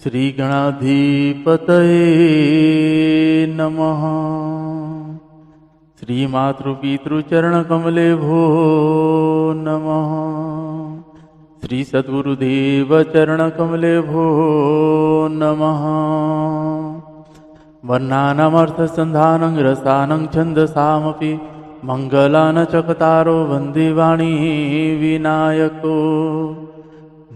श्री गणाधिपतये नमः। श्री मातृपितृचरणकमले भो नमः। श्री सद्गुरुदेव चरणकमले भो नमः। वर्णानामर्थसन्धानं रसानं छन्दसामपि मङ्गलान् चकतारो वन्दे वाणी विनायको।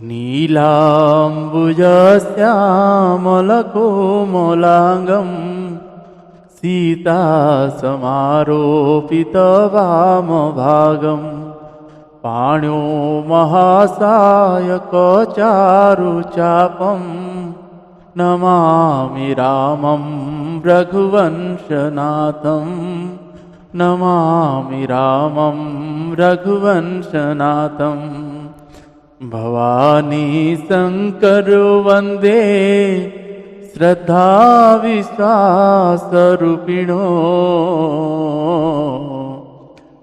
नीलाम्बुजश्यामलकोमलाङ्गं सीतासमारोपितवामभागं पाण्यो महासायकचारुचापं नमामि रामं रघुवंशनाथं। नमामि रामं रघुवंशनाथम्। भवानी शंकरो वंदे श्रद्धा विश्वासरूपिणो।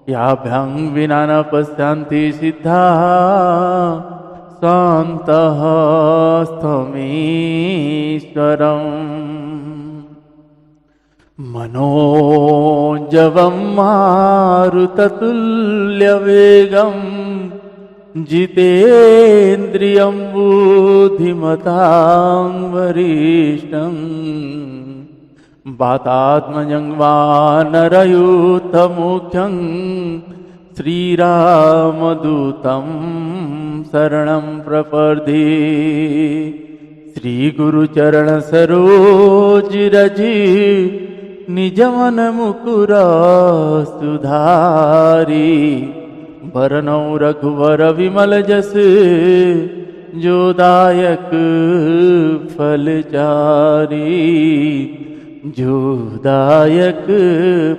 याभ्यां विना न पश्यन्ति सिद्धाः सन्तः स्थमीश्वरम्। मनोजवं मारुततुल्यवेगम् जितेन्द्रियं बुद्धिमतां वरिष्ठं। वातात्मजं वानरयूथमुख्यं श्रीरामदूतं शरणं प्रपद्ये। श्रीगुरुचरणसरोजिरजि निजमनमुकुर सुधारी। वरनौ रघुवर विमल जस जोदायक फलचारी। जोदायक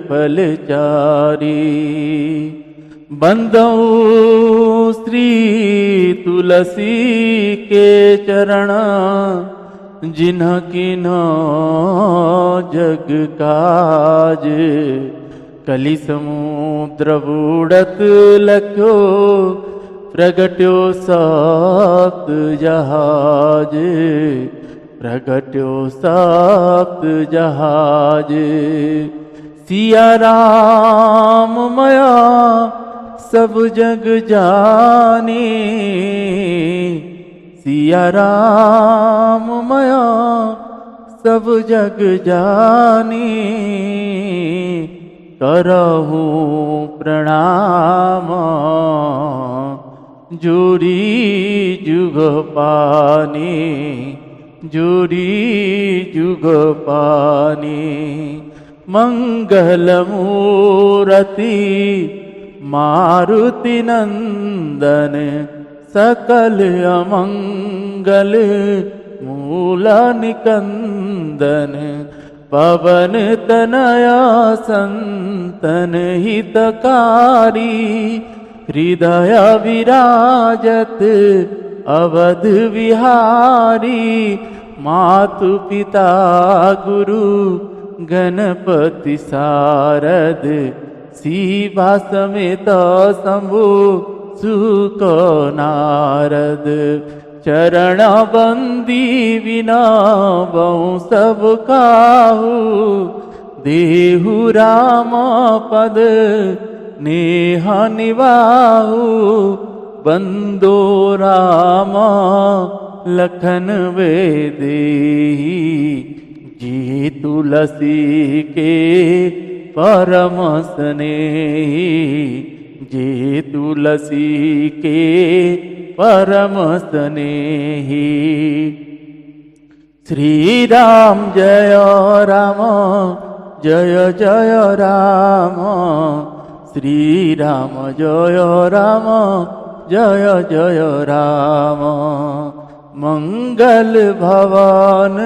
फलचारी। बंदौ श्री तुलसी के चरण जिन्ह किन्ह जग काज। कलि समुद्र बूढ़त लख्यो प्रगट्यो सप्त जहाज। प्रगट्यो सप्त जहाज। सिया राम मया सब जग जाने। सिया राम मया सब जग जाने। करहु प्रणाम जोड़ी जुग पानी। जोड़ी जुग पानी। मंगल मूर्ति मारुति नंदन सकल अमंगल मूल निकंदन। पवन तनया संतन हितकारी। हृदय विराजत अवध विहारी। मातु पिता गुरु गणपति सारद। शिवा समेत शंभु सुक नारद। चरण बंदी विनवं सब काहू। देहु राम पद नेह निवाहु। बंदो राम लखन वेदेही। जी तुलसी के परम स्नेही। जी तुलसी के परम स्नेही। श्री राम जय राम जय जय राम। श्री राम जय राम जय जय राम। मंगल भवन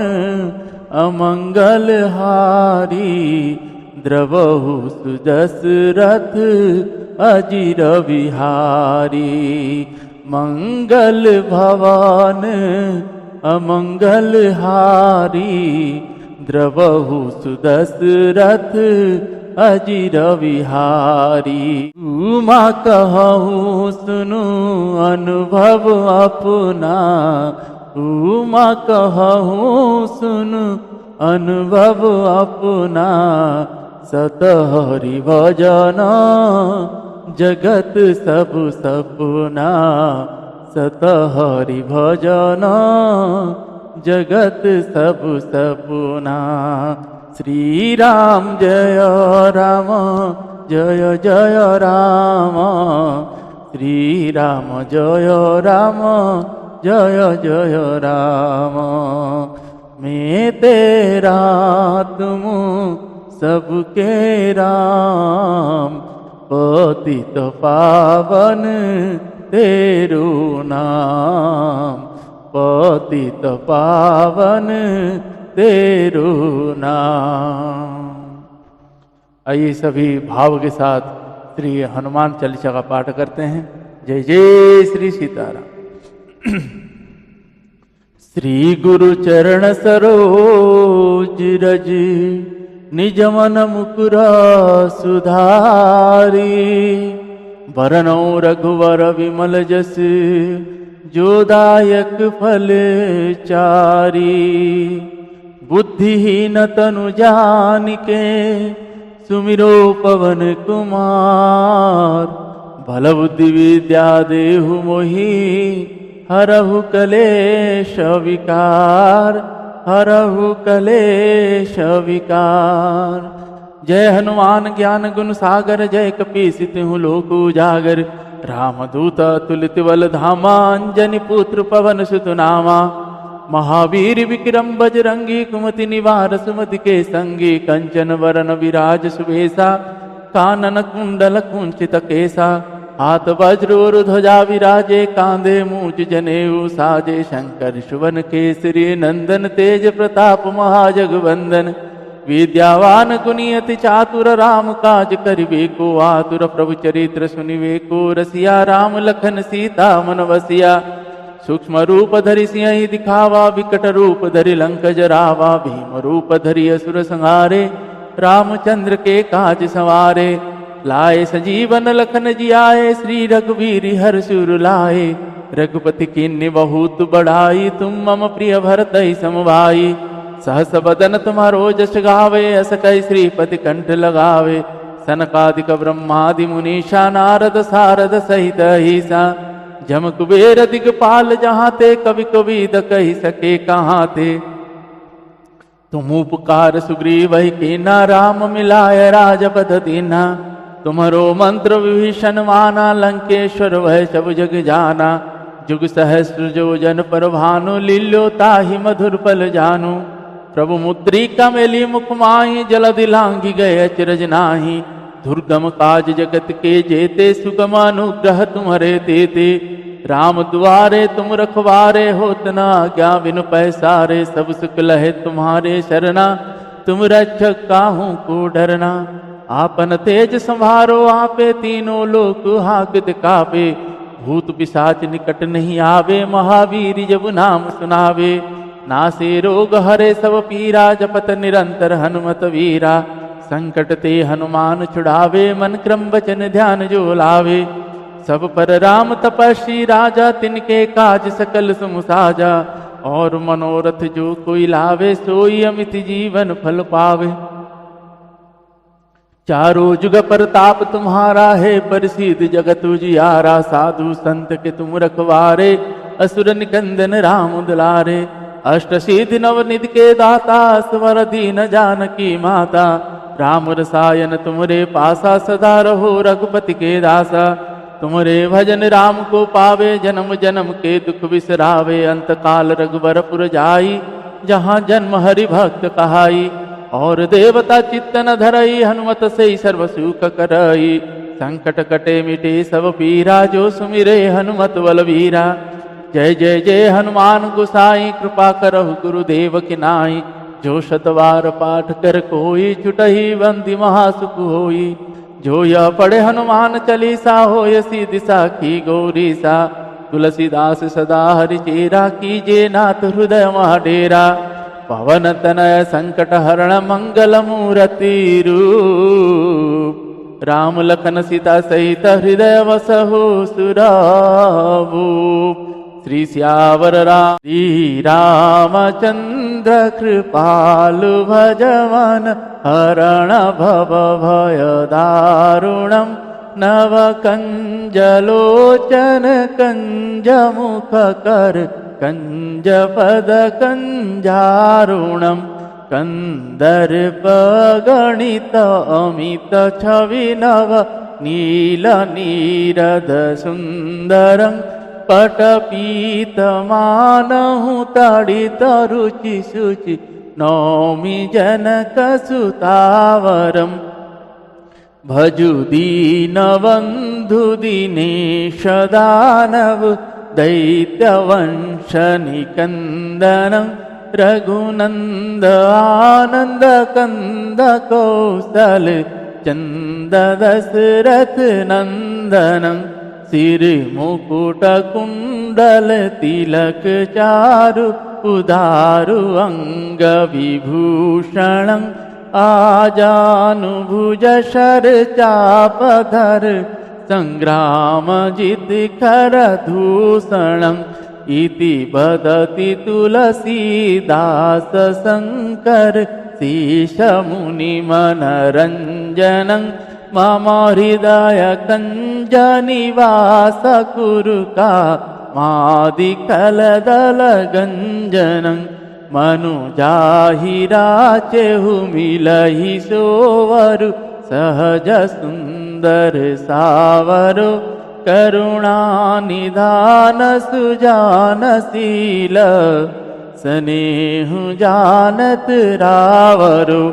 अमंगल हारी। द्रवहु सुदशरथ अजिर विहारी। मंगल भवन अमंगल हारी। द्रवहु सुदशरथ अजिर विहारी। उमा कहूँ सुनु अनुभव अपना। उमा कहूँ सुन अनुभव अपना, सतहरि भजन जगत सब सपना, सतहरि भजन जगत सब सपना। श्री राम जय राम जय जय राम, श्री राम जय राम जय जय राम। मैं तेरा तुम सबके राम, पतित पावन तेरू नाम, पतित पावन तेरू नाम। आइए सभी भाव के साथ श्री हनुमान चालीसा का पाठ करते हैं। जय जय श्री सीताराम। श्री गुरु चरण सरोज रज, निज मन मुकुर सुधारी। वरनौ रघुवर विमल जस, जो दायक फल चारी। बुद्धिहीन तनु जानिके, सुमिरो पवन कुमार। भल बुद्धि विद्या देहु मोहि, हरहु कलेश विकार, हरहु कलेश विकार। जय हनुमान ज्ञान गुण सागर, जय कपीस तिहु लोक उजागर। रामदूत अतुलित बल धामा, अंजनी पुत्र पवन सुत नामा। महावीर विक्रम बजरंगी, कुमति निवार सुमति के संगी। कंचन वरन विराज सुबेसा, कानन कुंडल कुंचित केसा। हाथ वज्र और ध्वजा विराजे, कांधे मूज जनेऊ साजे। शंकर सुवन केसरी नंदन, तेज प्रताप महाजगवंदन। विद्यावान गुणियति चातुर, राम काज करिबे को आतुर। प्रभु चरित्र सुनिबे को रसिया, राम लखन सीता मन बसिया। सूक्ष्म रूप धरि सिंह दिखावा, विकट रूप धरि लंक जरावा। भीम रूप धरि असुर संहारे, रामचंद्र के काज सवारे। लाए संजीवन लखन जियाए, श्री रघुवीर हर्ष उर लाए। रघुपति कीन्हि बहुत बढ़ाई, तुम मम प्रिय भरतहि समभाई। सहस बदन तुम्हारो जस गावे, अस कहि श्रीपति कंठ लगावे। सनकादिक ब्रह्मादि मुनीषा, नारद सारद सहित अहिसा। जम कुबेर दिगपाल जहाँ ते, कवि कविद कहि सके कहाँ ते। तुम उपकार सुग्रीवहि कीन्हा, राम मिलाय राजपद दीन्हा। तुम्हरो मंत्र विभीषण माना, लंकेश्वर वह सब जग जाना। जुग सहस्र जो जन पर भानु, लील्यो ताहि मधुर पल जानु। प्रभु मुद्रिका मेली मुख माहि, जलधि लांघि गए अचरज नाहि। दुर्गम काज जगत के जेते, सुगम अनुग्रह तुम्हारे तेते। राम दुआरे तुम रखवारे, होत न आज्ञा बिनु पैसारे। सब सुख लहे तुम्हारे शरणा, तुम रक्षक काहू को डरना। आपन तेज संभारो आपे, तीनों लोक हाकित कापे। भूत पिशाच निकट नहीं आवे, महावीर जब नाम सुनावे। नासे रोग हरे सब पीरा, जपत निरंतर हनुमत वीरा। संकट ते हनुमान छुड़ावे, मन क्रम वचन ध्यान जो लावे। सब पर राम तपस्वी राजा, तिनके काज सकल सुम साजा। और मनोरथ जो कोई लावे, सोई अमित जीवन फल पावे। चारों जुग परताप तुम्हारा है, प्रसिद्ध जगत उजियारा। साधु संत के तुम रखवारे, असुर निकंदन राम दुलारे। अष्ट सिद्धि नवनिधि के दाता, स्वर दीन जानकी माता। राम रसायन तुमरे पासा, सदा रहो रघुपति के दासा। तुमरे भजन राम को पावे, जन्म जन्म के दुख बिसरावे। अंत काल रघुबरपुर जाई, जहाँ जन्म हरि भक्त कहाई। और देवता चित्त न धरई, हनुमत से सर्व सुख करई। संकट कटे मिटे सब पीरा, जो सुमिरे हनुमत बलबीरा। जय जय जय हनुमान गोसाई, कृपा करहु गुरुदेव की नाई। जो शतवार पाठ कर कोई, छुटहि बंदी महासुख होई। जो यह पढ़े हनुमान चालीसा, होय सिद्धि साखी गौरीसा। तुलसीदास सदा हरिचेरा, कीजे नाथ हृदय महाडेरा। पवन तनय संकट हरण, मंगल मूर्ति रूप। राम लखन सीता सहित, हृदय वसहु सुराभूप। श्री सियावर श्री रामचंद्र कृपालु भजवन हरण भव भय दारुणम नव कंजलोचन कंज मुख कर कंज पद कंजारुणम कंदर्प गणित अमित छवि नव नील नीरद सुंदरं पटपीत मानहु ताड़ित रुचि शुचि नौमि जनक सुतावरम भजु दीन बंधु दिनेश दानव दैत्य वंश निकंदनं रघुनंद आनंद कंद कौशल चंद दशरथ नंदनं सिर मुकुट कुंडल तिलक चारु उदारु अंग विभूषणं आजानुभुज शर चापधर संग्राम जित कर दूषणं इति वदति तुलसीदास शंकर शीश मुनि मनरंजनं मम हृदय कंज निवास कुरुका मादिकलदल गंजनं मनुजाहिराचेहु मिलहि सोवरु सहज सुंदर सावरो करुणा निधान सुजानशील स्नेहु जानत रावरो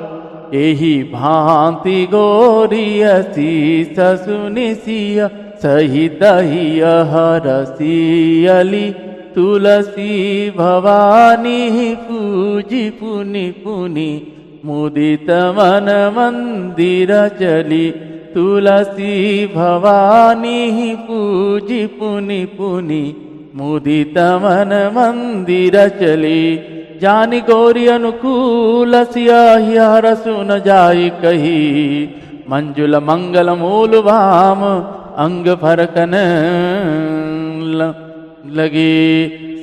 एहि भांति गोरिय शीस सुनिसिय सहित हिय हरसियली तुलसी भवानी पूजी पुनि पुनि मुदित मन मंदिर चली तुलसी भवानी पूजी पुनि पुनि मुदित मन मंदिर चली जानि गौरी अनुकूल सियाहियर सुन जाई कही मंजुल मंगल मूल भाम अंग फरकन लगे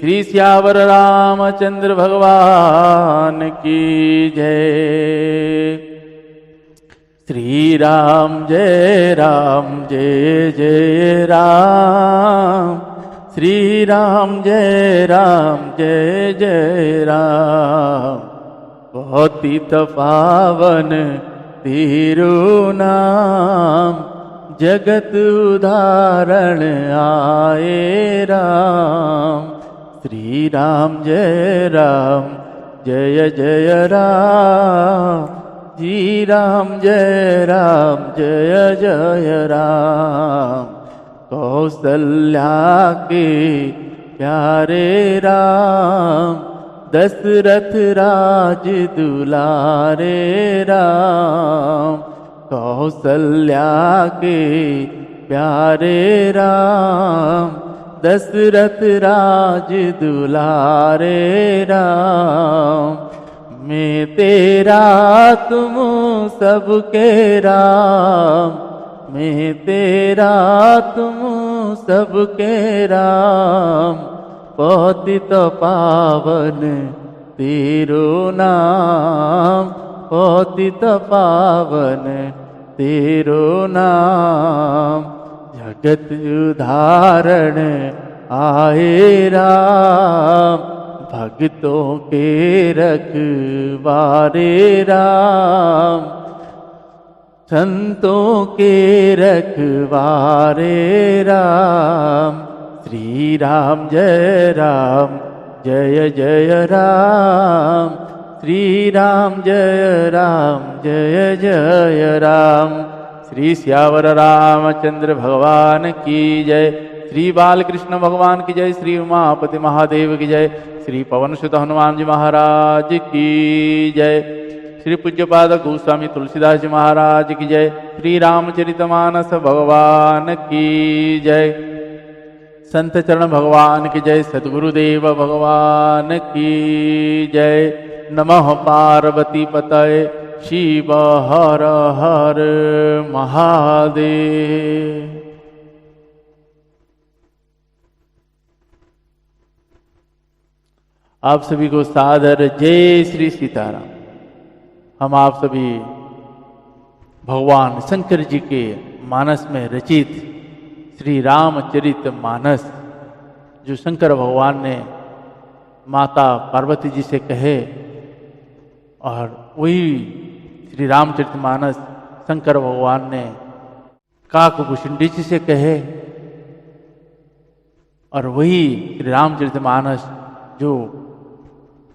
श्री सियावर रामचंद्र भगवान की जय। श्री राम जय जय राम श्री राम जय जय राम पतित पावन तेरो नाम जगत उदाहरण आए राम। श्री राम जय जय राम श्री राम जय जय राम कौसल्या के प्यारे राम दशरथ राज दुलारे राम कौसल्या के प्यारे राम दशरथ राज दुलारे राम मैं तेरा तुम सबके राम मैं तेरा तुम सबके राम पतित पावन तेरो नाम पतित पावन तेरो नाम जगत उदाहरण आए राम भक्तों के रखवारे राम संतों के रखवारे राम। श्री राम जय जय राम श्री राम जय जय राम। श्री सियावर रामचंद्र भगवान की जय। श्री बालकृष्ण भगवान की जय। श्री उमापति महादेव की जय। श्री पवन सुत हनुमान जी महाराज की जय। श्री पूज्यपाद गोस्वामी तुलसीदास जी महाराज की जय। श्री रामचरितमानस भगवान की जय। संत चरण भगवान की जय। सद्गुरुदेव भगवान की जय। नमः पार्वती पतये शिव हर हर महादेव। आप सभी को सादर जय श्री सीताराम। हम आप सभी भगवान शंकर जी के मानस में रचित श्री रामचरित मानस, जो शंकर भगवान ने माता पार्वती जी से कहे, और वही श्री रामचरित मानस शंकर भगवान ने काकभूषुंडी जी से कहे, और वही श्री रामचरित मानस जो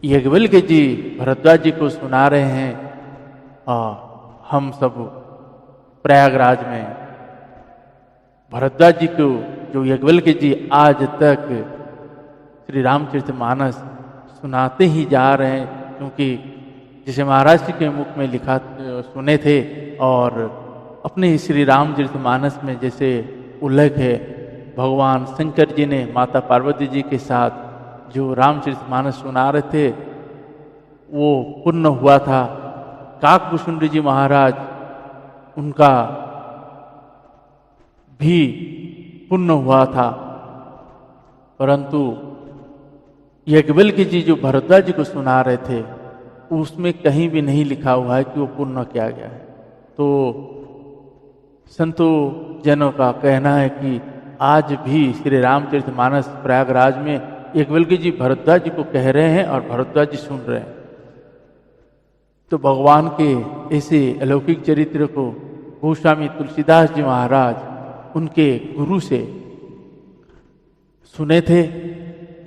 याज्ञवल्क्य जी भरद्वाज जी को सुना रहे हैं। और हम सब प्रयागराज में भरद्वाज जी को, जो याज्ञवल्क्य जी आज तक श्री रामचरित मानस सुनाते ही जा रहे हैं, क्योंकि जिसे महाराज जी के मुख में लिखा सुने थे, और अपने श्री रामचरित मानस में जैसे उल्लेख है, भगवान शंकर जी ने माता पार्वती जी के साथ जो रामचरित मानस सुना रहे थे वो पूर्ण हुआ था। काकभूषुंडी जी महाराज, उनका भी पूर्ण हुआ था, परंतु याज्ञवल्क्य जी जो भरद्वाज जी को सुना रहे थे उसमें कहीं भी नहीं लिखा हुआ है कि वो पूर्ण किया गया है। तो संतों जनों का कहना है कि आज भी श्री रामचरित मानस प्रयागराज में याज्ञवल्क्य जी भरद्वाज जी को कह रहे हैं और भरद्वाज जी सुन रहे हैं। तो भगवान के ऐसे अलौकिक चरित्र को गोस्वामी तुलसीदास जी महाराज उनके गुरु से सुने थे।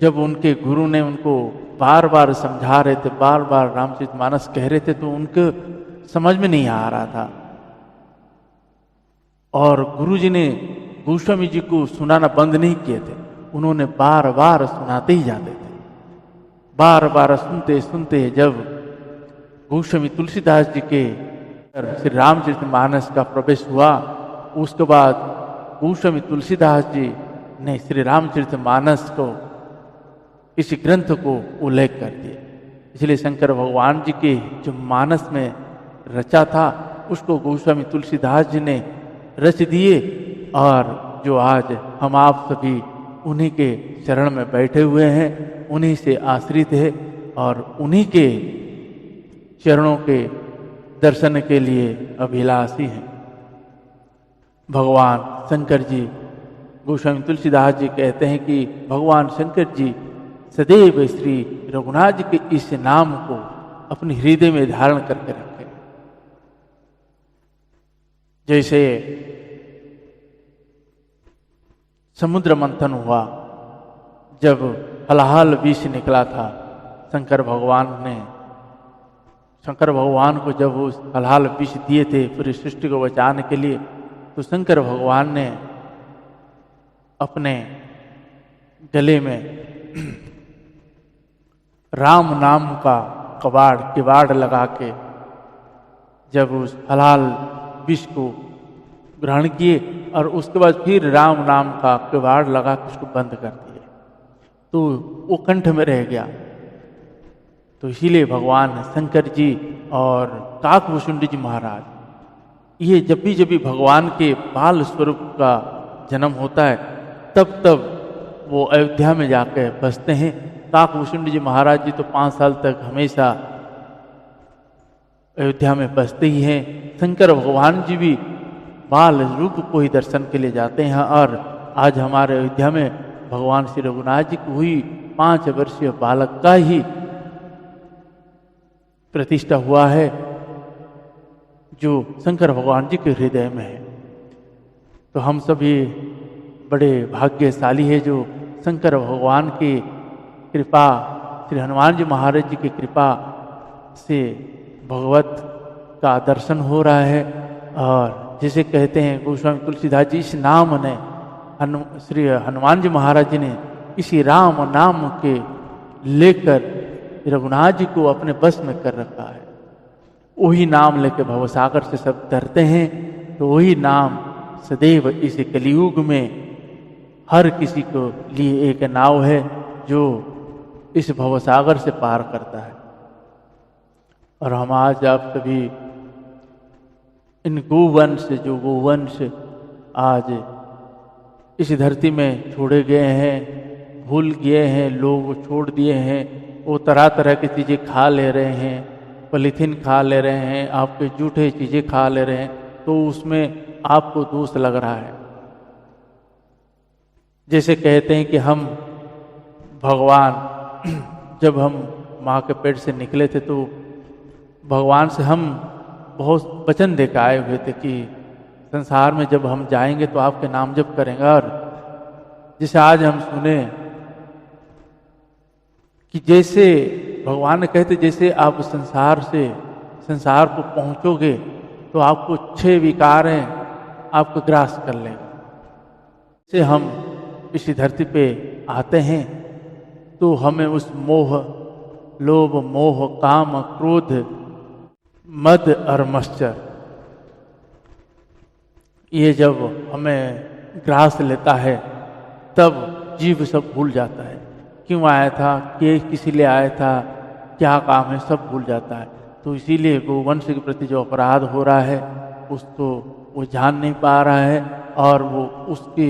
जब उनके गुरु ने उनको बार बार समझा रहे थे, बार बार रामचरित मानस कह रहे थे, तो उनको समझ में नहीं आ रहा था, और गुरु जी ने गोस्वामी जी को सुनाना बंद नहीं किए थे। उन्होंने बार बार सुनाते ही जाते थे। बार बार सुनते सुनते जब गोस्वामी तुलसीदास जी के श्री रामचरित मानस का प्रवेश हुआ, उसके बाद गोस्वामी तुलसीदास जी ने श्री रामचरित मानस को, इस ग्रंथ को उल्लेख कर दिया। इसलिए शंकर भगवान जी के जो मानस में रचा था उसको गोस्वामी तुलसीदास जी ने रच दिए, और जो आज हम आप सभी उन्हीं के चरण में बैठे हुए हैं, उन्हीं से आश्रित है, और उन्हीं के चरणों के दर्शन के लिए अभिलाषी हैं। भगवान शंकर जी, गोस्वामी तुलसीदास जी कहते हैं कि भगवान शंकर जी सदैव श्री रघुनाथ जी के इस नाम को अपने हृदय में धारण करके रखे। जैसे समुद्र मंथन हुआ, जब हलाहल विष निकला था, शंकर भगवान को जब उस हलाहल विष दिए थे पूरी सृष्टि को बचाने के लिए, तो शंकर भगवान ने अपने गले में राम नाम का किवाड़ लगा के जब उस हलाल विष को ग्रहण किए, और उसके बाद फिर राम नाम का किवाड़ लगा के उसको बंद कर दिए, तो वो कंठ में रह गया। तो इसीलिए भगवान शंकर जी और काकभूषुंडी जी महाराज, ये जब भी भगवान के बाल स्वरूप का जन्म होता है, तब वो अयोध्या में जाकर बसते हैं। काकभूषुंडी जी महाराज जी तो 5 साल तक हमेशा अयोध्या में बसते ही हैं। शंकर भगवान जी भी बाल रूप को ही दर्शन के लिए जाते हैं, और आज हमारे अयोध्या में भगवान श्री रघुनाथ जी को हुई 5 वर्षीय बालक का ही प्रतिष्ठा हुआ है, जो शंकर भगवान जी के हृदय में है। तो हम सभी बड़े भाग्यशाली है जो शंकर भगवान की कृपा, श्री हनुमान जी महाराज जी की कृपा से भगवत का दर्शन हो रहा है। और जैसे कहते हैं गोस्वामी तुलसीदास जी, इस नाम ने श्री हनुमान जी महाराज जी ने इसी राम नाम के लेकर रघुनाथ जी को अपने बस में कर रखा है। वही नाम लेकर भवसागर से सब डरते हैं, तो वही नाम सदैव इस कलियुग में हर किसी को लिए एक नाव है जो इस भवसागर से पार करता है। और हम आज आप सभी इन गोवंश आज इस धरती में छोड़े गए हैं, भूल गए हैं, लोग छोड़ दिए हैं, वो तरह तरह की चीज़ें खा ले रहे हैं, पॉलीथीन खा ले रहे हैं, आपके जूठे चीज़ें खा ले रहे हैं, तो उसमें आपको दोष लग रहा है। जैसे कहते हैं कि हम भगवान जब हम माँ के पेट से निकले थे तो भगवान से हम बहुत वचन दे के आए हुए थे कि संसार में जब हम जाएंगे तो आपके नाम जप करेंगे। और जैसे आज हम सुने कि जैसे भगवान ने कहते जैसे आप संसार को पहुंचोगे तो आपको 6 विकारें आपको ग्रास कर लेंगे। जैसे हम इसी धरती पे आते हैं तो हमें उस मोह, लोभ, मोह, काम, क्रोध, मद और मत्सर, ये जब हमें ग्रास लेता है तब जीव सब भूल जाता है, क्यों आया था, किस लिए आया था, क्या काम है, सब भूल जाता है। तो इसीलिए गोवंश के प्रति जो अपराध हो रहा है उसको वो जान नहीं पा रहा है और वो उसके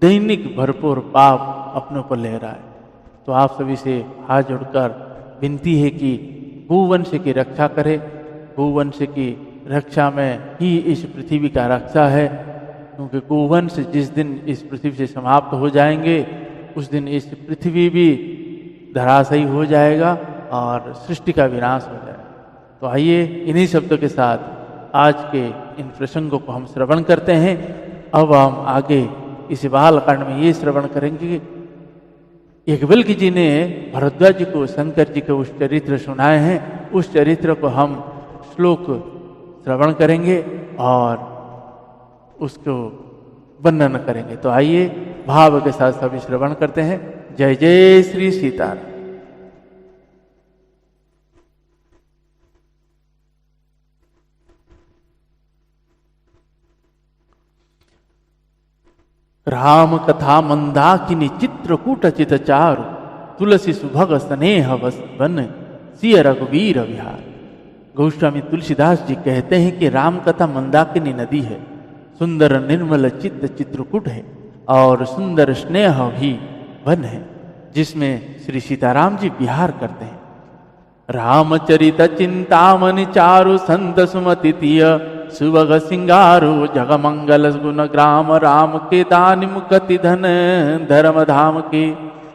दैनिक भरपूर पाप अपने ऊपर ले रहा है। तो आप सभी से हाथ जोड़कर विनती है कि गोवंश की रक्षा करें। गोवंश की रक्षा में ही इस पृथ्वी का रक्षा है, क्योंकि गोवंश जिस दिन इस पृथ्वी से समाप्त हो जाएंगे उस दिन इस पृथ्वी भी धराशायी हो जाएगा और सृष्टि का विनाश हो जाएगा। तो आइए इन्हीं शब्दों के साथ आज के इन प्रसंगों को हम श्रवण करते हैं। अब हम आगे इस बालकांड में ये श्रवण करेंगे। याज्ञवल्क्य जी ने भरद्वाज जी को शंकर जी के उस चरित्र सुनाए हैं, उस चरित्र को हम श्लोक श्रवण करेंगे और उसको वर्णन करेंगे। तो आइए भाव के साथ सभी श्रवण करते हैं। जय जय श्री सीताराम। राम कथा मंदाकिनी चित्रकूट चित चारु, तुलसी सुभग स्नेह वन सिय रघुवीर विहार। गोस्वामी तुलसीदास जी कहते हैं कि राम कथा मंदाकिनी नदी है, सुंदर निर्मल चित्त चित्रकूट है और सुंदर स्नेह भी वन है, जिसमें श्री सीताराम जी विहार करते हैं। रामचरित चिंतामणि चारु संत सुमति तिय, सुभग सिंगारो जगमंगल गुण ग्राम। राम के दानि मुक्ति धन धर्म धाम के,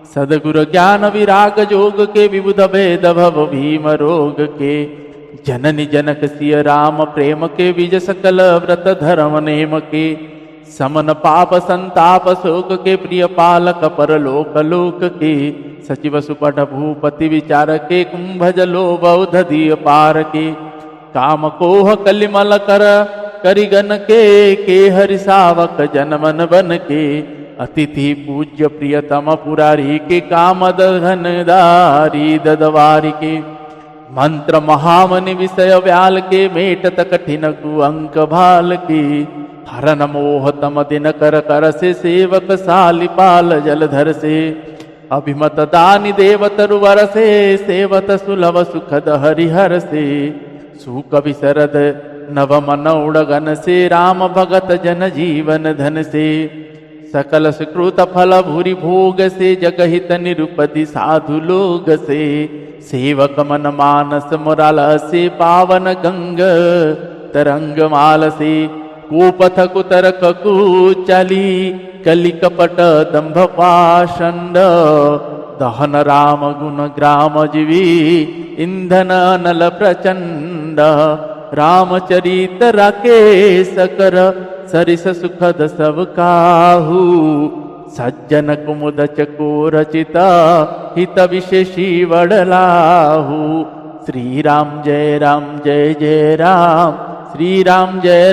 सदगुरु ज्ञान विराग जोग के। विबुध भेद भव भीम रोग के, जननी जनक सिय राम प्रेम के। विज सकल व्रत धर्म नेम के, समन पाप संताप शोक के। प्रिय पालक परलोक लोक के, सचिव सुपट भूपति विचार के। कुंभज लोभ दधिय पार के, काम कोह कलिमल कर करिगन के हरि सावक जनमन बन के। अतिथि पूज्य प्रियतम पुरारी के, काम दघन दारी ददवारी के। मंत्र महामनि विषय व्याल के, मेटत कठिन कुअंक भाल के। हरन मोह तम दिन कर कर से, सेवक सालिपाल जलधर से। अभिमत दानि देव तरुवर से, सेवत सुलभ सुखद हरिहर से। सुख विशरद नव मन उड़गन से, राम भगत जन जीवन धन से। सकल सुकृत फल भूरि भोग से, जगहित निरुपति साधु लोग से। सेवक मन मानस मुराल से, पावन गंग तरंग माल से। कुपथ कुतरक कुचली, कलि कपट दंभ पाषंड। दहन राम गुण ग्राम जीवी, इंधन नल प्रचंड। रामचरित राकेश कर, सरिस सुखद सब काहू। सज्जन कुमुद चकोर चिता, हित विशेषी वडलाहू। श्री राम जय जय राम, श्री राम जय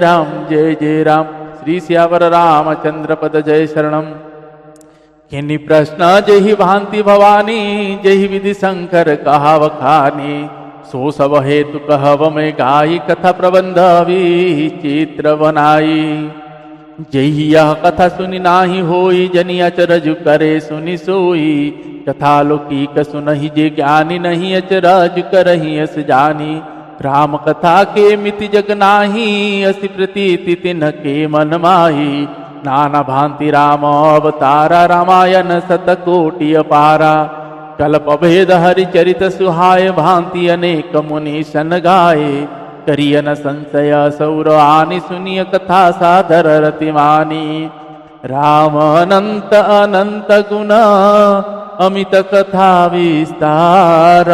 जय राम। श्री सियावर रामचंद्र पद जय शरणम। किन्हीं प्रश्न जहि भांति भवानी, जहि विधि शंकर कहाव खानी। सो सब हेतु कहव में गाई, कथा प्रबंध विचित्र बनाई। जही यह कथा सुनि नाही होई, जनि अचरज करे सुनि सोई। कथा लौकिक सुनहि जे ज्ञानी, नहीं अचरज करहि अस जानी। राम कथा के मिति जग नाही, असि प्रतीति तिन्ह के मन माही। नाना भांति राम अवतारा, रामायण सतकोटि अपारा। कल्प भेद हरि चरित सुहाय भांति अनेक मुनि सन गाये करियन संशय सौर आनि सुनिय कथा सादर रतिमानी राम अनंत अनंत गुण अमित कथा विस्तार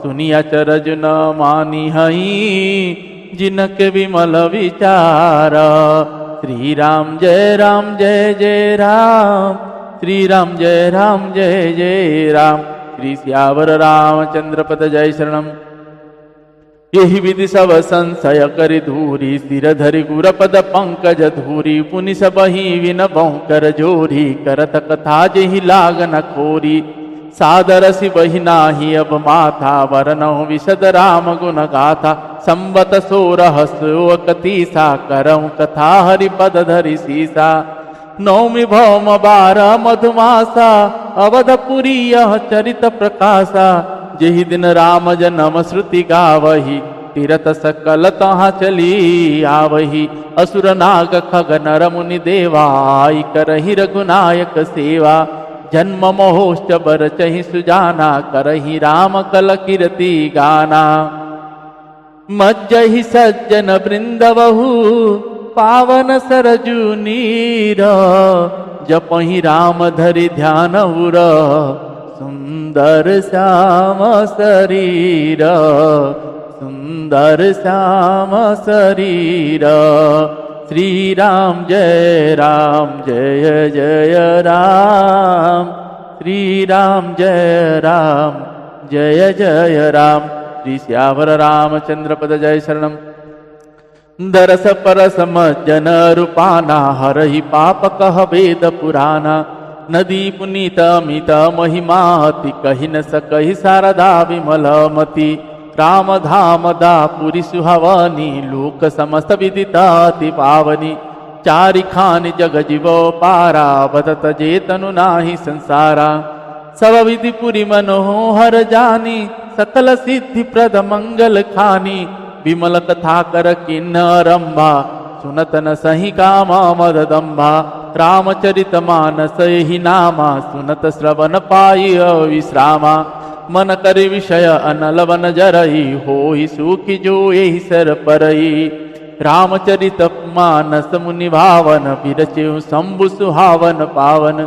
सुनिया चरज न मानी हई जिनक विमल विचार श्री राम जय जय राम श्री राम जय जय राम श्री सियावर रामचंद्र पद जय शरणम। यही विधि सब संशय करि धूरी सिर धरि गुर पद पंकज धूरी पुनि सबहि विन कर जोरी करत कथा जेहि लागन खोरी सादर सि बहि नाही अब माथा वरनहु विशद राम गुण गाथा संवत सोरहस्रो कतीसा करऊँ कथा हरि पद धरि सीसा नौमि भौम बार मधुमासा अवधपुरी यह चरित प्रकाशा जेहि दिन राम जन्म श्रुति गावही तीरथ सकल तहाँ चली आवही असुर नाग खग नर मुनि देवाई करहि रघुनायक सेवा जन्म महोष्ट बर चहि सुजाना करहि राम कल कीर्ति गाना मज्जहि सज्जन वृंदवहु पावन सरजू नीर जपहि राम धरि ध्यान उर सुंदर श्याम शरीर सुंदर श्याम शरीर श्री राम जय जय राम श्री राम जय जय राम श्री श्यावर रामचंद्र पद जय शरणम। दरस परस मज्जन रूपाना हरहि पाप कह वेद पुराना नदी पुनीत अमित महिमा अति कहि न सकहि शारदा विमलमति राम धाम दापुरी सुहावनी लोक समस्त विदिताति पावनी चारि खानि जग जीव पारा बदत जेतनु नाही संसारा सब विधि पुरी मनोहर जानी सकल सिद्धि प्रद मंगल खानी विमल कथा कर किन्नरंभा सुनत न सही कामा मददंभा रामचरित मानस ही नामा सुनत श्रवण पाई विश्रामा मन कर विषय अनल वन जरई होई सुखी जो यही सर परई रामचरित मानस मुनि भावन विरचयु शंभु सुहावन पावन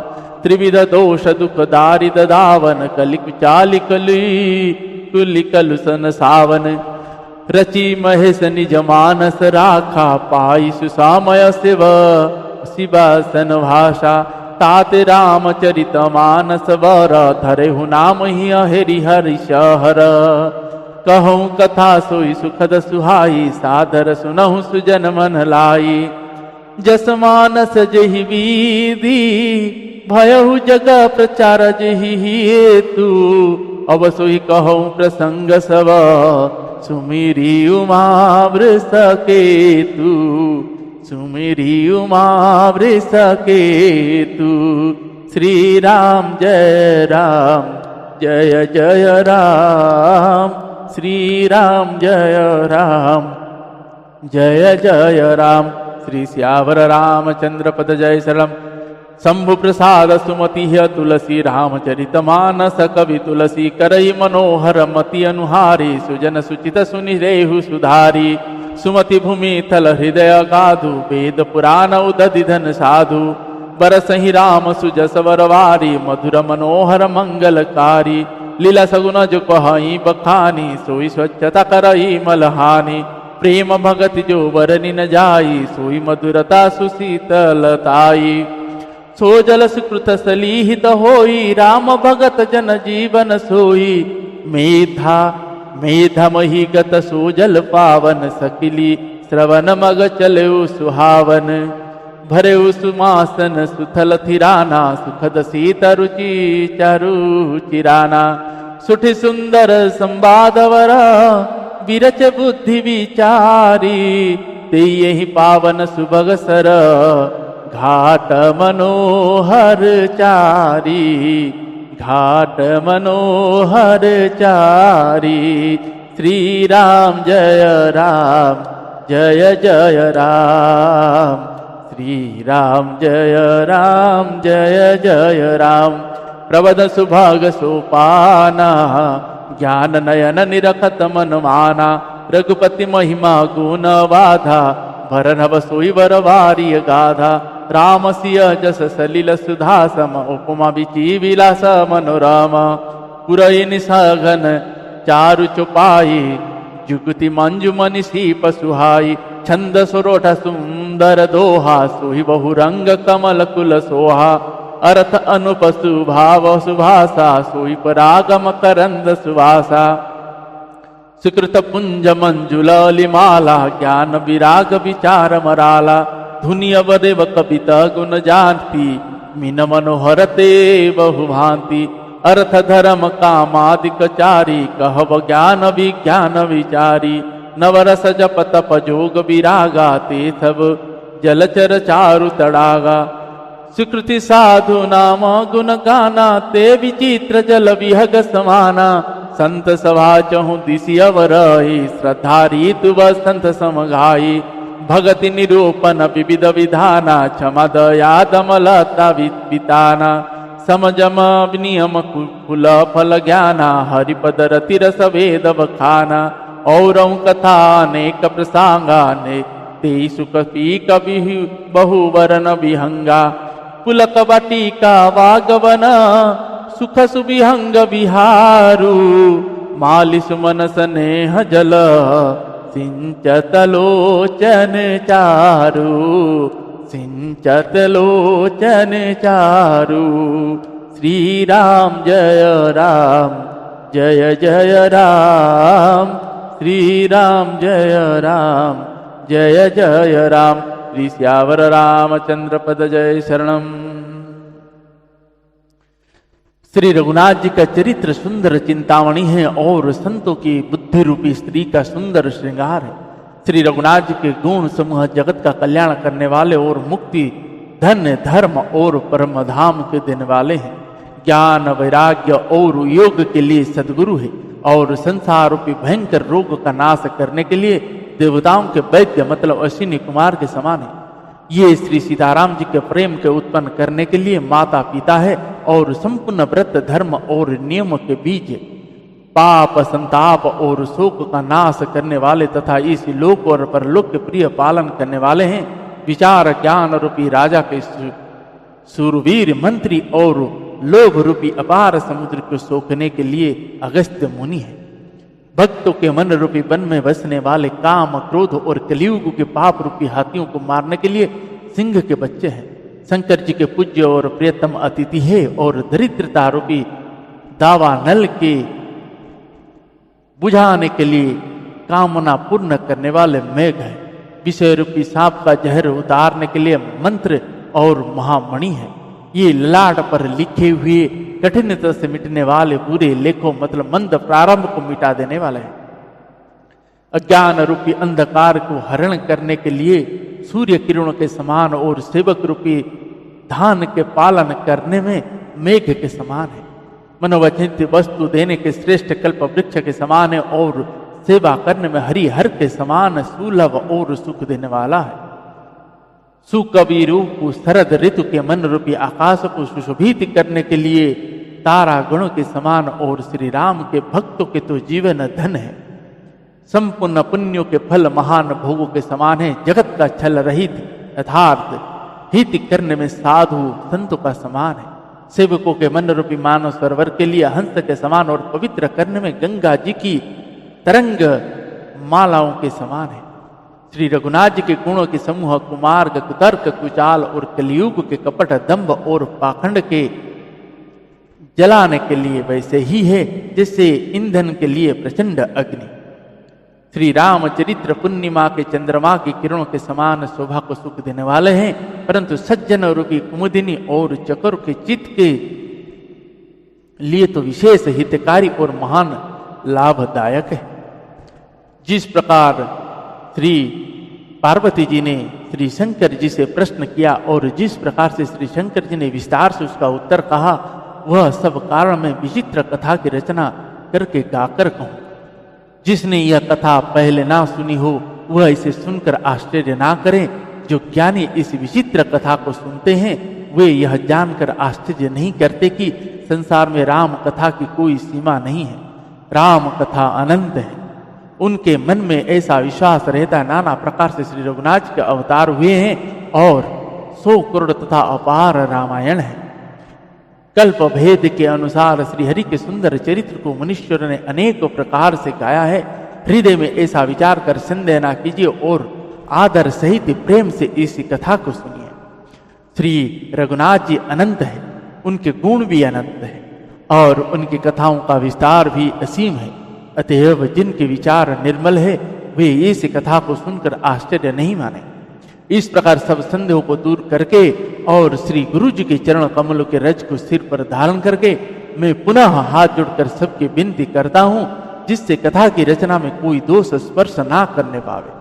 त्रिविध दोष दुख दारिद दावन कलिक चालि कुलि कलुसन सावन रचि महेश निज मानस राखा पाई सुसामय शिवासन भाषा तात रामचरित मानस वर धरेहु नाम ही हरि हरि शहर कहूँ कथा सोई सुखद सुहाई सादर सुनहु सुजन मन लाई जस मानस जहि विधि भयहु जग प्रचार जहि हेतु अब सोई कहूँ प्रसंग सब सुमिरी उमा वृष केतु सुमिरी उमा वृष केतु श्री राम जय जय राम श्री राम जय जय राम श्री श्यावर रामचंद्र पद जय शरणम। शंभु प्रसाद सुमति तुलसी रामचरित मानस कवि तुलसी करई मनोहर मति अनुहारी सुजन सुचित सुनि रेहु सुधारी सुमति भूमि थल हृदय गाधु वेद पुराण उदधि धन साधु बरसहि राम सुजस वरवारी मधुर मनोहर मंगलकारी लीला सगुन जो कहई बखानी सोई स्वच्छता करई मलहानी प्रेम भगति जो वरनि न जाई सोई मधुरता सुशीतलताई सो जल सुकृत सलीहित होई राम भगत जन जीवन सोई मेधा मेधा मही गत सो जल पावन सकिली श्रवण मग चले सुहावन भरे सुमासन सुथल थिराना सुखद सीत रुचि चारु चिराना सुठि सुंदर संवादवर विरच बुद्धि विचारी ते यही पावन सुभग सर घाट मनोहर चारी घाट मनोहर चारी श्री राम जय जय राम श्री राम जय जय राम प्रबद सुभाग सोपाना, ज्ञान नयन निरखत मन माना, रघुपति महिमा गुण वाधा, भरनभ सोई वर वारिय गाधा, राम सिय जस सलिल सुधा सम, उपमा विची विलास मनोरम, पुरई निसघन चारु चुपाई, जुगति मंजु मनिषी पसुहाई, छंद सुरोठ सुंदर दोहा, सोहि बहुरंग कमल कुल सोहा, अर्थ अनुपसु भाव सुभाषा, सोई परागम करंद सुवासा, सुकृत पुंज मंजुल माला, ज्ञान विराग विचार मराला, धुनि अवदेव कविता गुण जानती, मीन मनोहर ते बहु भांति, अर्थ धर्म कामादिक चारी, कहव ज्ञान विज्ञान विचारी, नवरस जप तप जोग विरागा, ते सब जलचर चारु तड़ागा, सुकृति साधु नाम गुण गाना, ते विचित्र जल विहग समाना, संत सभा चहु दिशि अवरही, श्रद्धा रीतु संत समघाई, भगति निरूपण विविध विधाना, क्षमा दया दमलता विताना, समजम नियम कुल फल ज्ञाना, हरिपद रति रस वेद बखाना, और कथा अनेक प्रसंगा, ने ते सुख पी कवि बहुवरन विहंगा, पुलक बटिका वागवन, सुख सुविहंग विहारू, मालिस मन स्नेह जल, सिंचत लोचन चारू, सिंचत लोचन चारू, श्री राम जय राम, जय जय राम, श्री राम जय राम, जय जय राम, श्री श्यावर रामचंद्र पद जय शरणम। श्री रघुनाथ जी का चरित्र सुंदर चिंतामणि है और संतों की बुद्धि रूपी स्त्री का सुंदर श्रृंगार है। श्री रघुनाथ जी के गुण समूह जगत का कल्याण करने वाले और मुक्ति, धन्य, धर्म और परम धाम के देने वाले हैं। ज्ञान, वैराग्य और योग के लिए सदगुरु है और संसार रूपी भयंकर रोग का नाश करने के लिए देवताओं के वैद्य मतलब अश्विनी कुमार के समान है। ये श्री सीताराम जी के प्रेम के उत्पन्न करने के लिए माता पिता है और संपूर्ण व्रत, धर्म और नियम के बीज, पाप, संताप और शोक का नाश करने वाले तथा इस लोक और परलोक के प्रिय पालन करने वाले हैं। विचार ज्ञान रूपी राजा के सूरवीर मंत्री और लोभ रूपी अपार समुद्र को सोखने के लिए अगस्त्य मुनि है। भक्तों के मन रूपी वन में बसने वाले काम, क्रोध और कलियुग के पाप रूपी हाथियों को मारने के लिए सिंह के बच्चे हैं। शंकर जी के पूज्य और प्रियतम अतिथि है और दरिद्रता रूपी दावा नल के बुझाने के लिए कामना पूर्ण करने वाले मेघ है। विषय रूपी सांप का जहर उतारने के लिए मंत्र और महामणि है। ये ललाट पर लिखे हुए कठिनता से मिटने वाले बुरे लेखों मतलब मंद प्रारंभ को मिटा देने वाले हैं। अज्ञान रूपी अंधकार को हरण करने के लिए सूर्य किरणों के समान और सेवक रूपी धान के पालन करने में मेघ के समान है। मनोवचित वस्तु देने के श्रेष्ठ कल्प वृक्ष के समान है और सेवा करने में हरिहर के समान सुलभ और सुख देने वाला है। सुकवि रूप शरद ऋतु के मन रूपी आकाश को सुशोभित करने के लिए तारा गणों के समान और श्री राम के भक्तों के तो जीवन धन है। संपूर्ण पुण्यों के फल महान भोगों के समान है। जगत का छल रहित यथार्थ हित करने में साधु संतों का समान है। सेवकों के मन रूपी मानव सरोवर के लिए हंस के समान और पवित्र करने में गंगा जी की तरंग मालाओं के समान है। श्री रघुनाथ जी के गुणों के समूह कुमार्ग, कुतर्क, कुचाल और कलियुग के कपट, दंभ और पाखंड के जलाने के लिए वैसे ही है जैसे ईंधन के लिए प्रचंड अग्नि। श्री राम चरित्र पूर्णिमा के चंद्रमा की किरणों के समान शोभा को सुख देने वाले हैं, परंतु सज्जन रूपी कुमुदिनी और चकोर के चित्त के लिए तो विशेष हितकारी और महान लाभदायक है। जिस प्रकार श्री पार्वती जी ने श्री शंकर जी से प्रश्न किया और जिस प्रकार से श्री शंकर जी ने विस्तार से उसका उत्तर कहा, वह सब कारण में विचित्र कथा की रचना करके गाकर कहूं। जिसने यह कथा पहले ना सुनी हो वह इसे सुनकर आश्चर्य ना करे। जो ज्ञानी इस विचित्र कथा को सुनते हैं वे यह जानकर आश्चर्य नहीं करते कि संसार में राम कथा की कोई सीमा नहीं है। राम कथा अनंत है। उनके मन में ऐसा विश्वास रहता है, नाना प्रकार से श्री रघुनाथ जी के अवतार हुए हैं और 100 करोड़ तथा अपार रामायण है। कल्प भेद के अनुसार श्री हरि के सुंदर चरित्र को मनुष्यों ने अनेक प्रकार से गाया है। हृदय में ऐसा विचार कर संदेह न कीजिए और आदर सहित प्रेम से इस कथा को सुनिए। श्री रघुनाथ जी अनंत है, उनके गुण भी अनंत है और उनकी कथाओं का विस्तार भी असीम है। अतएव जिनके विचार निर्मल है वे इस कथा को सुनकर आश्चर्य नहीं माने। इस प्रकार सब संदेहों को दूर करके और श्री गुरु जी के चरण कमलों के रज को सिर पर धारण करके मैं पुनः हाथ जोड़कर सबकी विनती करता हूँ, जिससे कथा की रचना में कोई दोष स्पर्श ना करने पावे।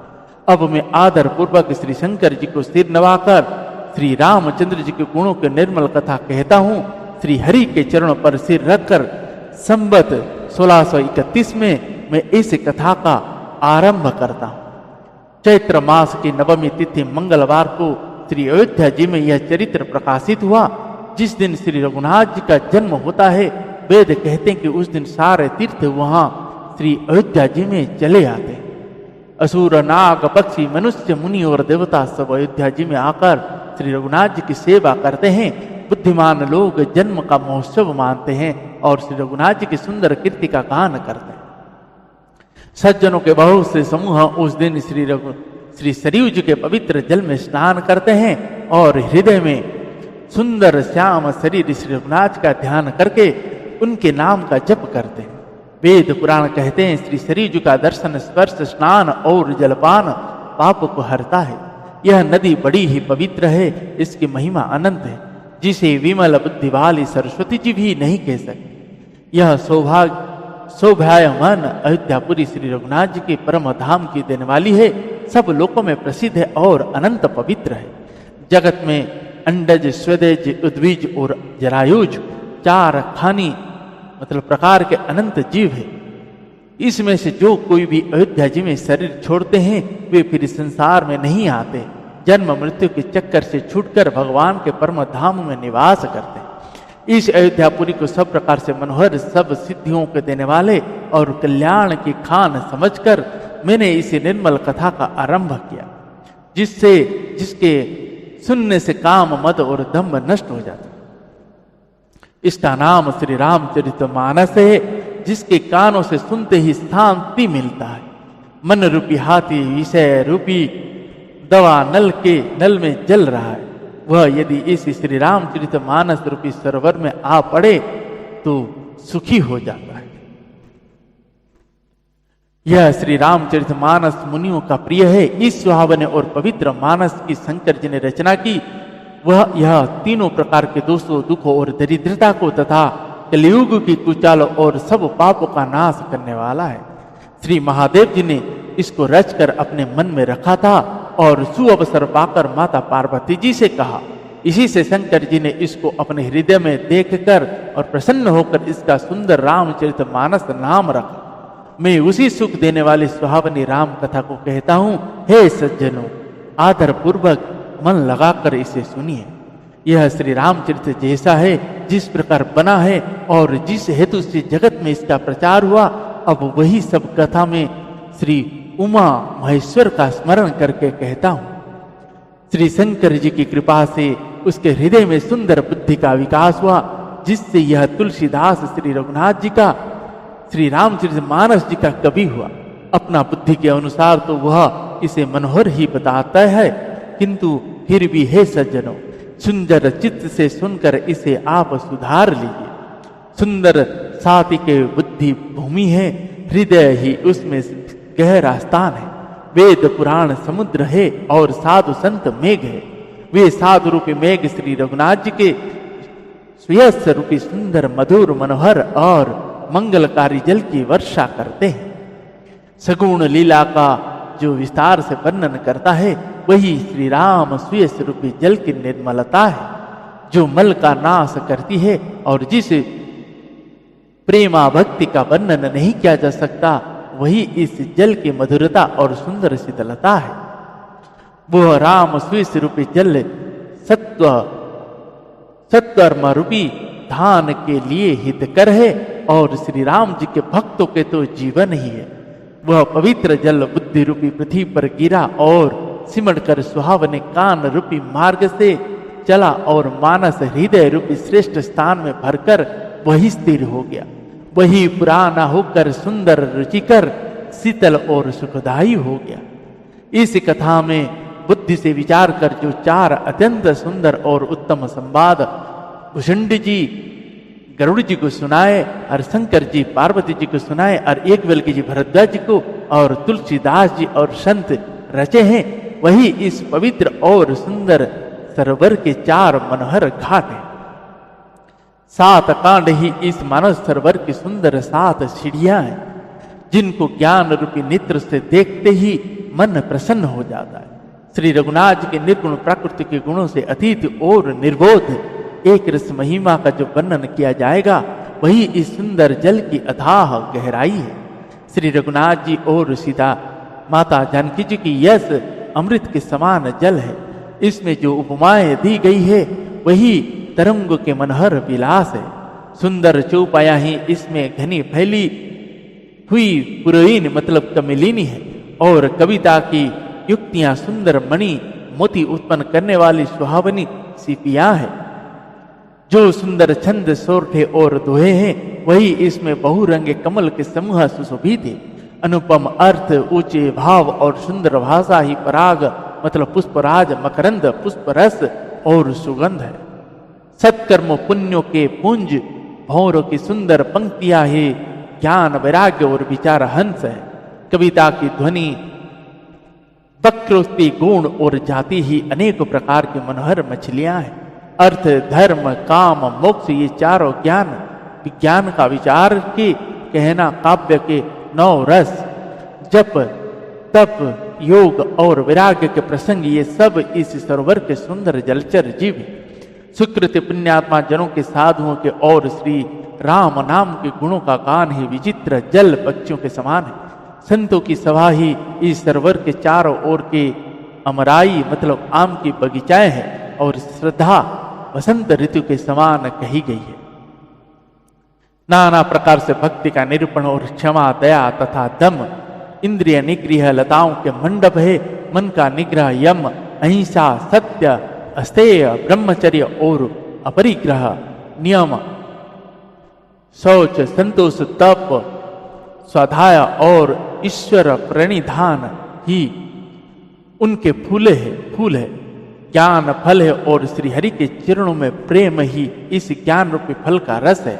अब मैं आदर पूर्वक श्री शंकर जी को सिर नवाकर श्री रामचंद्र जी के गुणों के निर्मल कथा कहता हूँ। श्री हरि के चरणों पर सिर रखकर संवत 1631 में मैं इस कथा का आरंभ करता हूँ। चैत्र मास की नवमी तिथि मंगलवार को श्री अयोध्या जी में यह चरित्र प्रकाशित हुआ। जिस दिन श्री रघुनाथ जी का जन्म होता है, वेद कहते हैं कि उस दिन सारे तीर्थ वहां श्री अयोध्या जी में चले आते हैं। असुर, नाग, पक्षी, मनुष्य, मुनि और देवता सब अयोध्या जी में आकर श्री रघुनाथ जी की सेवा करते हैं। बुद्धिमान लोग जन्म का महोत्सव मानते हैं और श्री रघुनाथ जी की सुंदर कीर्ति का गान करते हैं। सज्जनों के बहुत से समूह उस दिन श्री सरयू जी के पवित्र जल में स्नान करते हैं और हृदय में सुंदर श्याम शरीर श्री रघुनाथ का ध्यान करके उनके नाम का जप करते हैं। वेद पुराण कहते हैं श्री सरयू जी का दर्शन, स्पर्श, स्नान और जलपान पाप को हरता है। यह नदी बड़ी ही पवित्र है, इसकी महिमा अनंत है, जिसे विमल बुद्धि वाली सरस्वती जी भी नहीं कह सकती। यह सौभाग्यवान अयोध्यापुरी श्री रघुनाथ जी के परम धाम की देने वाली है। सब लोकों में प्रसिद्ध है और अनंत पवित्र है। जगत में अंडज, स्वदेज, उद्वीज और जरायुज 4 खानी मतलब प्रकार के अनंत जीव है। इसमें से जो कोई भी अयोध्या जी में शरीर छोड़ते हैं वे फिर संसार में नहीं आते, जन्म मृत्यु के चक्कर से छूटकर भगवान के परम धाम में निवास करते हैं। इस अयोध्यापुरी को सब प्रकार से मनोहर, सब सिद्धियों के देने वाले और कल्याण की खान समझकर मैंने इस निर्मल कथा का आरंभ किया, जिसके सुनने से काम, मद और दंभ नष्ट हो जाता। इसका नाम श्री रामचरितमानस है, जिसके कानों से सुनते ही शांति मिलता है। मन रूपी हाथी विषय रूपी दवा नल में जल रहा है, वह यदि इस श्री रामचरितमानस रूपी सरोवर में आ पड़े तो सुखी हो जाता है। यह श्री रामचरितमानस मुनियों का प्रिय है। इस सुहावने और पवित्र मानस की शंकर जी ने रचना की। वह यह तीनों प्रकार के दोषों, दुखों और दरिद्रता को तथा कलियुग की कुचाल और सब पापों का नाश करने वाला है। श्री महादेव जी ने इसको रचकर अपने मन में रखा था और सुअवसर पाकर माता पार्वती जी से कहा। इसी से शंकर जी ने इसको अपने हृदय में देखकर और प्रसन्न होकर इसका सुंदर रामचरितमानस नाम रखा। मैं उसी सुख देने वाली सुहावनी राम कथा को कहता हूँ। हे सज्जनों, आदर पूर्वक मन लगाकर इसे सुनिए। यह श्री रामचरित जैसा है, जिस प्रकार बना है और जिस हेतु से जगत में इसका प्रचार हुआ, अब वही सब कथा में श्री उमा महेश्वर का स्मरण करके कहता हूँ। श्री शंकर जी की कृपा से उसके हृदय में सुंदर बुद्धि का विकास हुआ, जिससे यह तुलसीदास श्री रघुनाथ जी का, श्री रामचरितमानस जी का कवि हुआ। अपना बुद्धि के अनुसार तो वह इसे मनोहर ही बताता है, किंतु फिर भी हे सज्जनों, सुंदर चित्त से सुनकर इसे आप सुधार लीजिए। सुंदर साथी के बुद्धि भूमि है, हृदय ही उसमें गहरा स्थान है। वेद पुराण समुद्र है और साधु संत मेघ है। वे साधु रूपी मेघ श्री रघुनाथ जी के सुयस रूपी सुंदर, मधुर, मनोहर और मंगलकारी जल की वर्षा करते हैं। सगुण लीला का जो विस्तार से वर्णन करता है, वही श्री राम सुयस रूपी जल की निर्मलता है, जो मल का नाश करती है और जिस प्रेमा भक्ति का वर्णन नहीं किया जा सकता, वही इस जल की मधुरता और सुंदर शीतलता है। वह राम सुयस रूपी जल सत्वर्म रूपी धान के लिए हितकर है और श्री राम जी के भक्तों के तो जीवन ही है। वह पवित्र जल बुद्धि रूपी पृथ्वी पर गिरा और सिमट कर सुहावने कान रूपी मार्ग से चला और मानस हृदय रूपी श्रेष्ठ स्थान में भरकर वही स्थिर हो गया। वही पुराना होकर सुंदर रुचिकर शीतल और सुखदायी हो गया। इस कथा में बुद्धि से विचार कर जो चार अत्यंत सुंदर और उत्तम संवाद भुषुंड जी गरुड़ जी को सुनाए और शंकर जी पार्वती जी को सुनाए और एकवल्क्य जी भरद्वाज जी को और तुलसीदास जी और संत रचे हैं, वही इस पवित्र और सुंदर सरोवर के चार मनोहर घाट हैं। 7 कांड ही इस मानस सरोवर की सुंदर 7 सीढ़ियां हैं, जिनको ज्ञान रूपी नेत्र से देखते ही मन प्रसन्न हो जाता है। श्री रघुनाथ जी के निर्गुण प्रकृति के गुणों से अतीत और निर्बोध एक रस महिमा का जो वर्णन किया जाएगा, वही इस सुंदर जल की अथाह गहराई है। श्री रघुनाथ जी और सीता माता जानकी जी की यश अमृत के समान जल है। इसमें जो उपमाएं दी गई है वही तरंग के मनोहर विलास है। सुंदर चौपाया ही इसमें घनी फैली हुई पुरवीन मतलब कमिलिनी है और कविता की युक्तियां सुंदर मणि मोती उत्पन्न करने वाली सुहावनी सीपियां है। जो सुंदर छंद सोरठे और दोहे हैं वही इसमें बहुरंगे कमल के समूह सुशोभित है। अनुपम अर्थ, ऊंचे भाव और सुंदर भाषा ही पराग मतलब पुष्पराज, मकरंद, पुष्प रस और सुगंध है। सत्कर्म पुण्यों के पुंज भौरों की सुंदर पंक्तियां ही ज्ञान वैराग्य और विचार हंस है। कविता की ध्वनि वक्रोक्ति गुण और जाति ही अनेक प्रकार की मनोहर मछलियां हैं। अर्थ, धर्म, काम, मोक्ष ये चारों ज्ञान विज्ञान का विचार के कहना काव्य के 9 रस जप तप योग और वैराग्य के प्रसंग ये सब इस सरोवर के सुंदर जलचर जीव हैं। सुकृत पुण्यात्मा जनों के साधुओं के और श्री राम नाम के गुणों का गान ही विचित्र जल पक्षियों के समान है। संतों की सभा ही इस सरोवर के चारों ओर के अमराई मतलब आम की बगीचाएं हैं और श्रद्धा वसंत ऋतु के समान कही गई है। नाना प्रकार से भक्ति का निरूपण और क्षमा दया तथा दम इंद्रिय निग्रह लताओं के मंडप है। मन का निग्रह यम, अहिंसा, सत्य, अस्तेय, ब्रह्मचर्य और अपरिग्रह नियम, शौच, संतोष, तप, स्वाध्याय और ईश्वर प्रणिधान ही उनके फूल है। ज्ञान फल है और श्रीहरि के चरणों में प्रेम ही इस ज्ञान रूपी फल का रस है,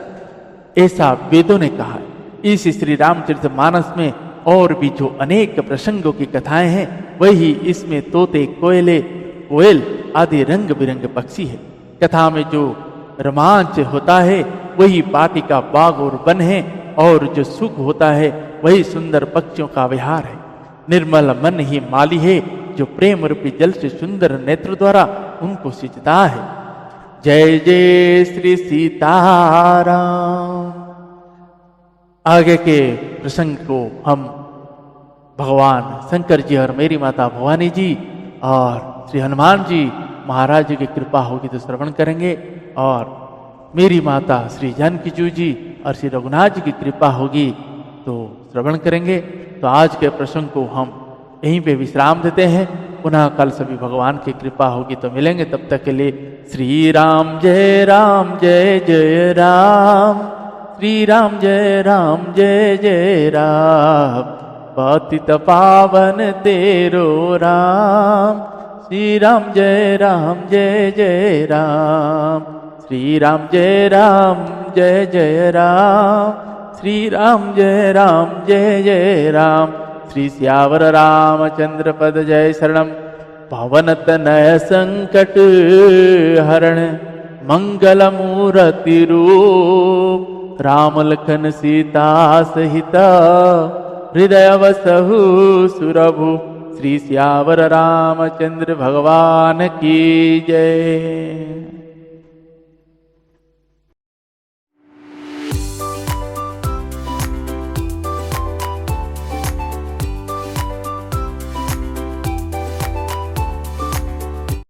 ऐसा वेदों ने कहा। इस श्री रामचरितमानस में और भी जो अनेक प्रसंगों की कथाएं हैं वही इसमें तोते, कोयल आदि रंग बिरंगे पक्षी है। कथा में जो रोमांच होता है वही वाटिका, बाग और वन है और जो सुख होता है वही सुंदर पक्षियों का विहार है। निर्मल मन ही माली है जो प्रेम रूपी जल से सुंदर नेत्र द्वारा उनको सिंचता है। जय जय श्री सीताराम। आगे के प्रसंग को हम भगवान शंकर जी और मेरी माता भवानी जी और श्री हनुमान जी महाराज जी की कृपा होगी तो श्रवण करेंगे और मेरी माता श्री जानकी जी और श्री रघुनाथ जी की कृपा होगी तो श्रवण करेंगे। तो आज के प्रसंग को हम यहीं पे विश्राम देते हैं। पुनः कल सभी भगवान की कृपा होगी तो मिलेंगे। तब तक के लिए श्री राम जय जय राम, श्री राम जय जय राम, पतित पावन तेरो राम, श्री राम जय जय राम, श्री राम जय जय राम, श्री राम जय जय राम, श्री सियावर रामचंद्र पद जय शरणम, पवन तनय संकट हरण, मंगल मूर्ति रूप, राम लखन सीता सहित, हृदय वसहु सुरभु, श्री सियावर रामचंद्र भगवान की जय।